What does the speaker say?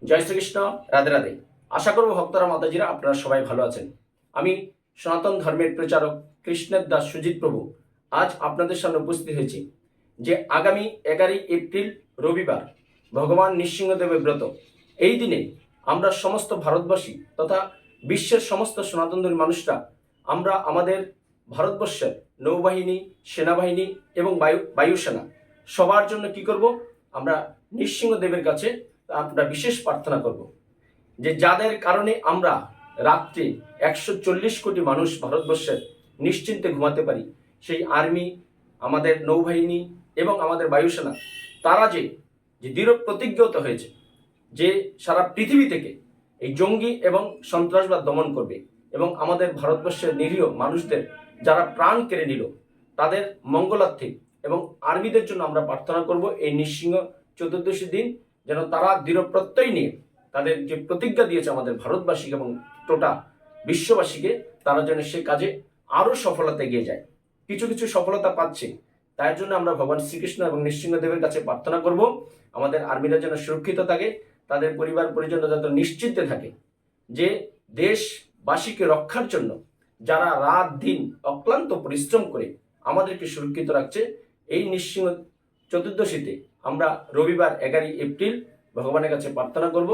জয় শ্রীকৃষ্ণ। রাধে রাধে। আশা করব ভক্তরা মাতাজিরা আপনারা সবাই ভালো আছেন। আমি সনাতন ধর্মের প্রচারক কৃষ্ণের দাস সুজিত প্রভু আজ আপনাদের সামনে উপস্থিত হয়েছি যে আগামী 11 এপ্রিল রবিবার ভগবান নৃসিংহদেবের ব্রত। এই দিনে আমরা সমস্ত ভারতবাসী তথা বিশ্বের সমস্ত সনাতনধর্মী মানুষরা আমরা আমাদের ভারতবর্ষের নৌবাহিনী, সেনাবাহিনী এবং বায়ুসেনা সবার জন্য কি করব, আমরা নৃসিংহদেবের কাছে আমরা বিশেষ প্রার্থনা করব যে যাদের কারণে আমরা রাত্রে 140 কোটি মানুষ ভারতবর্ষের নিশ্চিন্তে ঘুমাতে পারি, সেই আর্মি, আমাদের নৌবাহিনী এবং আমাদের বায়ুসেনা তারা যে দৃঢ় প্রতিজ্ঞত হয়েছে যে সারা পৃথিবী থেকে এই জঙ্গি এবং সন্ত্রাসবাদ দমন করবে এবং আমাদের ভারতবর্ষের নিরীহ মানুষদের যারা প্রাণ কেড়ে নিল তাদের মঙ্গলার্থে এবং আর্মিদের জন্য আমরা প্রার্থনা করব এই নৃসিংহ চতুর্দশী দিন যেন তারা দৃঢ় প্রত্যয় নিয়ে তাদের যে প্রতিজ্ঞা দিয়েছে আমাদের ভারতবাসী এবং টোটা বিশ্ববাসীকে, তারা যেন সে কাজে আরো সফলতা এগিয়ে যায়। কিছু কিছু সফলতা পাচ্ছে, তার জন্য আমরা ভগবান শ্রীকৃষ্ণ এবং নৃসিংহদেবের কাছে প্রার্থনা করব আমাদের আর্মিরা যেন সুরক্ষিত থাকে, তাদের পরিবার পরিজনরা যাতে নিশ্চিন্তে থাকে, যে দেশবাসীকে রক্ষার জন্য যারা রাত দিন অক্লান্ত পরিশ্রম করে আমাদেরকে সুরক্ষিত রাখছে। এই নৃসিংহ চতুর্দশীতে আমরা রবিবার 11 এপ্রিল ভগবানের কাছে প্রার্থনা করব।